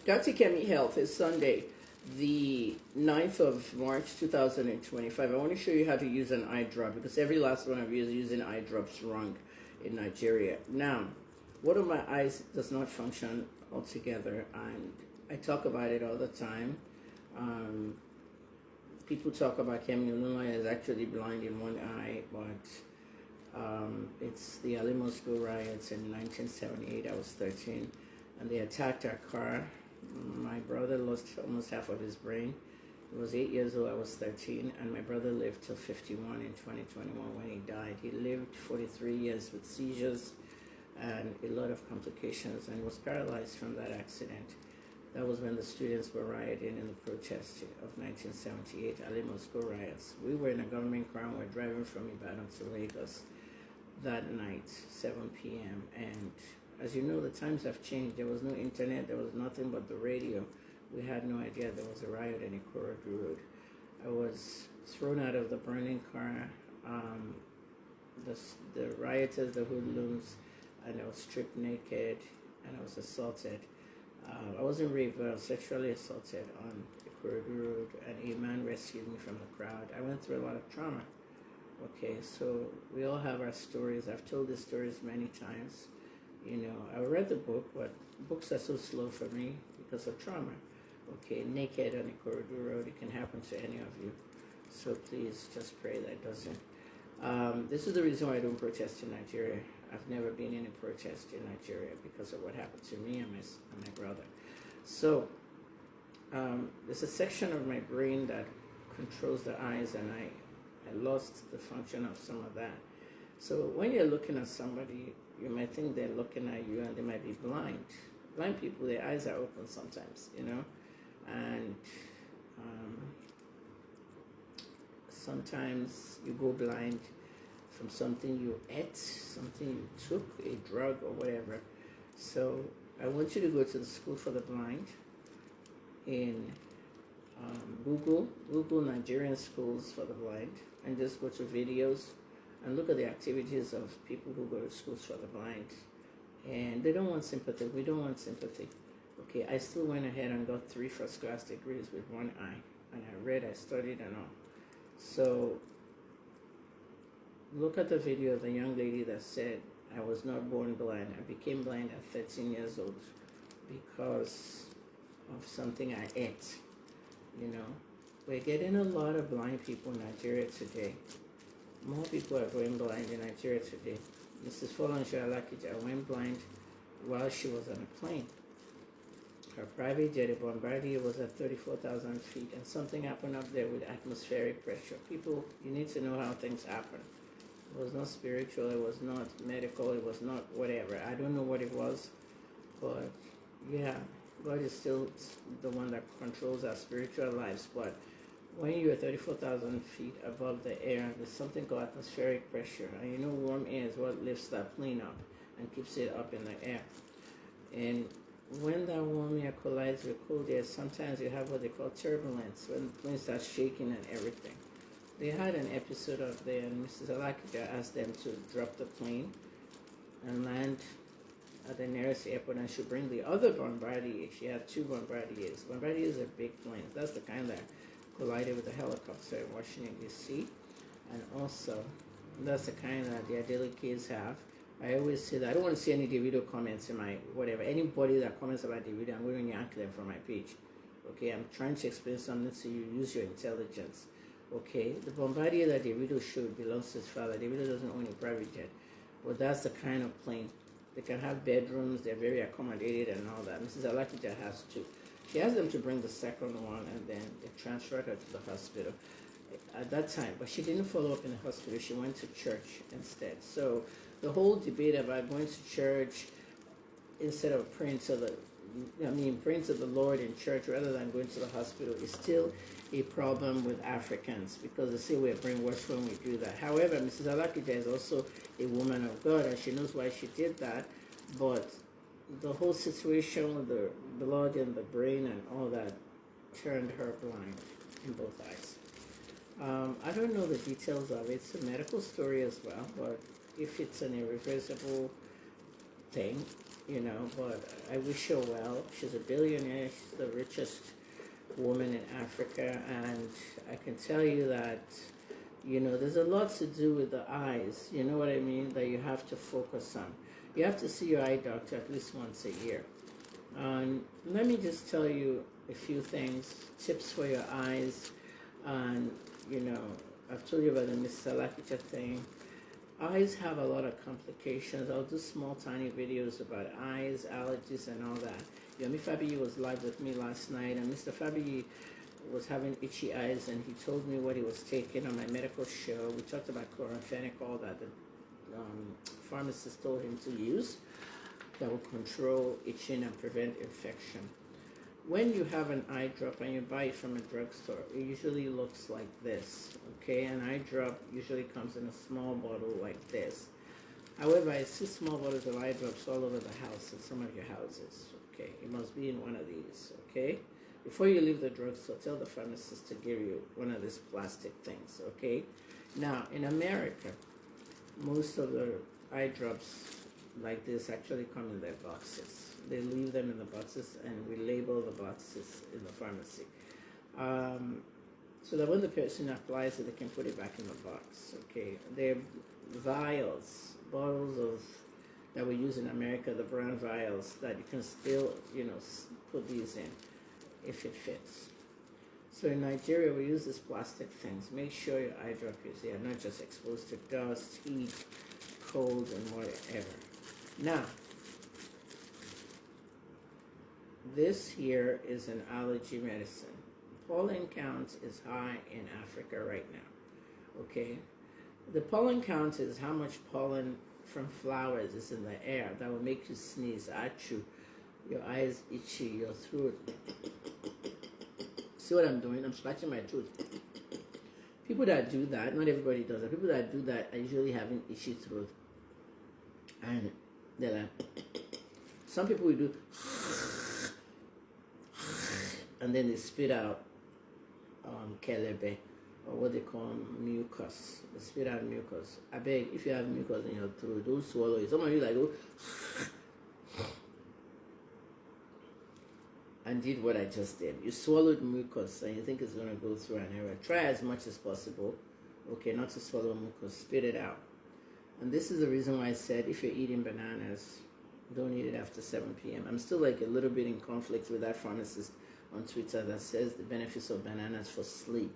Katikemi Health is Sunday, the 9th of March 2025. I want to show you how to use an eye drop because every last one of you is using eye drops wrong in Nigeria. Now, one of my eyes does not function altogether, and I talk about it all the time. People talk about Kemi Olunloyo is actually blind in one eye, but it's the Alamos riots in 1978. I was 13, and they attacked our car. My brother lost almost half of his brain. He was 8 years old, I was 13, and my brother lived till 51 in 2021 when he died. He lived 43 years with seizures and a lot of complications and was paralyzed from that accident. That was when the students were rioting in the protest of 1978, Alamos riots. We were in a government car and we were driving from Ibadan to Lagos that night, 7 p.m. And as you know, the times have changed. There was no internet, there was nothing but the radio. We had no idea there was a riot in Ikorodu Road. I was thrown out of the burning car. The rioters, the hoodlums, and I was stripped naked and I was assaulted. I wasn't raped, but I was sexually assaulted on Ikorodu Road, and a man rescued me from the crowd. I went through a lot of trauma. Okay, so we all have our stories. I've told these stories many times. You know, I read the book, but books are so slow for me because of trauma. Okay, naked on Ikorodu Road, it can happen to any of you. So please just pray that it doesn't. This is the reason why I don't protest in Nigeria. I've never been in a protest in Nigeria because of what happened to me and my brother. So there's a section of my brain that controls the eyes, and I lost the function of some of that. So when you're looking at somebody, you might think they're looking at you and they might be blind. Blind people, their eyes are open sometimes, you know, and sometimes you go blind from something you ate, something you took, a drug or whatever. So I want you to go to the School for the Blind in Google Nigerian Schools for the Blind, and just go to videos and look at the activities of people who go to schools for the blind. And they don't want sympathy. We don't want sympathy. Okay, I still went ahead and got 3 first-class degrees with one eye. And I read, I studied, and all. So look at the video of the young lady that said, I was not born blind. I became blind at 13 years old because of something I ate. You know, we're getting a lot of blind people in Nigeria today. More people are going blind in Nigeria today. Mrs. Alakija went blind while she was on a plane. Her private jet, a Bombardier, was at 34,000 feet, and something happened up there with atmospheric pressure. People, you need to know how things happen. It was not spiritual, it was not medical, it was not whatever. I don't know what it was, but yeah, God is still the one that controls our spiritual lives. But when you're 34,000 feet above the air, there's something called atmospheric pressure. And you know, warm air is what lifts that plane up and keeps it up in the air. And when that warm air collides with cold air, sometimes you have what they call turbulence, when the plane starts shaking and everything. They had an episode up there, and Mrs. Alakija asked them to drop the plane and land at the nearest airport, and she'll bring the other Bombardier. She had 2 Bombardiers. Bombardiers are big planes. That's the kind that collided with a helicopter in Washington, D.C. And also, that's the kind that the Adele kids have. I always say that I don't want to see any Davido comments in my whatever. Anybody that comments about Davido, I'm going to yank them from my page. Okay, I'm trying to explain something to you. Use your intelligence. Okay, the Bombardier that Davido showed belongs to his father. Davido doesn't own a private jet. But that's the kind of plane. They can have bedrooms. They're very accommodated and all that. Mrs. Alakija has 2. She asked them to bring the second one, and then they transferred her to the hospital at that time. But she didn't follow up in the hospital. She went to church instead. So the whole debate about going to church instead of praying to the Lord in church rather than going to the hospital is still a problem with Africans, because they say we're brainwashed when we do that. However, Mrs. Alakija is also a woman of God, and she knows why she did that. But the whole situation with the blood in the brain and all that turned her blind in both eyes. I don't know the details of it. It's a medical story as well, but if it's an irreversible thing, you know, but I wish her well. She's a billionaire. She's the richest woman in Africa, and I can tell you that, you know, there's a lot to do with the eyes, you know what I mean, that you have to focus on. You have to see your eye doctor at least once a year. And let me just tell you a few things, tips for your eyes. And, you know, I've told you about the Mr. Alakija thing. Eyes have a lot of complications. I'll do small, tiny videos about eyes, allergies, and all that. Yomi Fabi was live with me last night, and Mr. Fabi was having itchy eyes, and he told me what he was taking on my medical show. We talked about chloramphenicol that the pharmacist told him to use that will control itching and prevent infection. When you have an eye drop and you buy it from a drugstore, it usually looks like this, okay? An eye drop usually comes in a small bottle like this. However, I see small bottles of eye drops all over the house in some of your houses, okay? It must be in one of these, okay? Before you leave the drugstore, tell the pharmacist to give you one of these plastic things, okay? Now, in America, most of the eye drops like this actually come in their boxes. They leave them in the boxes, and we label the boxes in the pharmacy. So that when the person applies it, they can put it back in the box, okay? They're vials, bottles of, that we use in America, the brown vials, that you can still, you know, put these in if it fits. So in Nigeria, we use these plastic things. Make sure your eye drop is here, not just exposed to dust, heat, cold, and whatever. Now, this here is an allergy medicine. Pollen count is high in Africa right now, okay? The pollen count is how much pollen from flowers is in the air that will make you sneeze, achoo, your eyes itchy, your throat. See what I'm doing? I'm scratching my throat. People that do that, not everybody does that. People that do that are usually having itchy throat. And they're like, some people will do, and then they spit out kelebe, or what they call mucus. They spit out mucus. I beg, if you have mucus in your throat, don't swallow it. Some of you like go and did what I just did. You swallowed mucus and you think it's going to go through an area. Try as much as possible, okay, not to swallow mucus. Spit it out. And this is the reason why I said if you're eating bananas, don't eat it after 7 p.m. I'm still like a little bit in conflict with that pharmacist on Twitter that says the benefits of bananas for sleep.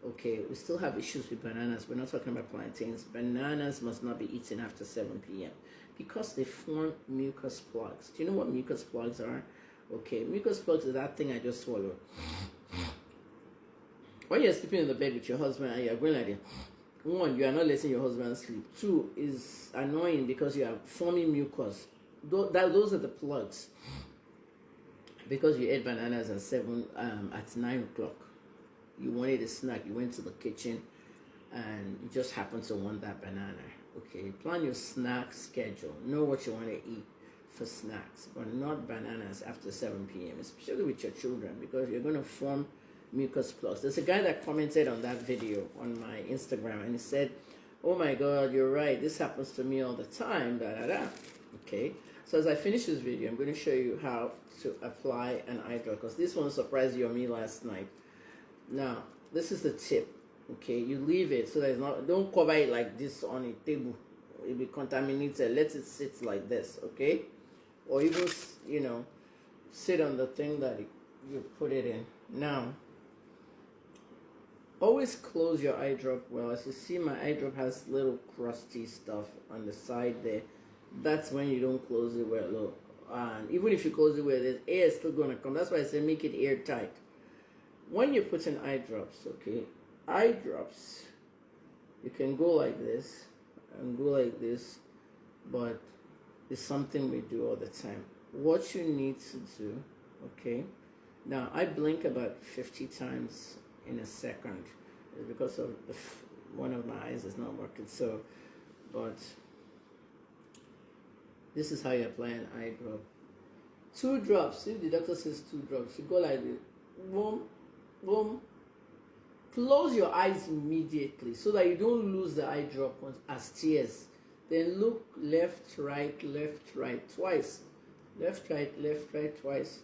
Okay, we still have issues with bananas. We're not talking about plantains. Bananas must not be eaten after 7 p.m. because they form mucus plugs. Do you know what mucus plugs are? Okay, mucus plugs is that thing I just swallowed. When you're sleeping in the bed with your husband and you're going like that, one, you are not letting your husband sleep. Two, is annoying because you are forming mucus. Those are the plugs. Because you ate bananas at 9 o'clock. You wanted a snack. You went to the kitchen and you just happened to want that banana. Okay, plan your snack schedule. Know what you want to eat for snacks, but not bananas after 7 p.m., especially with your children, because you're going to form mucus plugs. There's a guy that commented on that video on my Instagram, and he said, oh my God, you're right. This happens to me all the time, da da da. Okay, so as I finish this video, I'm going to show you how to apply an eye drop, because this one surprised you or me last night. Now, this is the tip. Okay, you leave it so that it's not, don't cover it like this on a table. It'll be contaminated. Let it sit like this, okay? Or even, you know, sit on the thing that you put it in. Now, always close your eye drop well. As you see, my eye drop has little crusty stuff on the side there. That's when you don't close it well. Look, and even if you close it well, there's air still gonna come. That's why I say make it airtight. When you put in eye drops, okay, eye drops, you can go like this and go like this, but it's something we do all the time. What you need to do, okay, now I blink about 50 times in a second because of one of my eyes is not working. So, but this is how you apply an eye drop. 2 drops. If the doctor says 2 drops, you go like this. Boom, boom. Close your eyes immediately so that you don't lose the eye drop as tears. Then look left, right, twice. left, right, twice.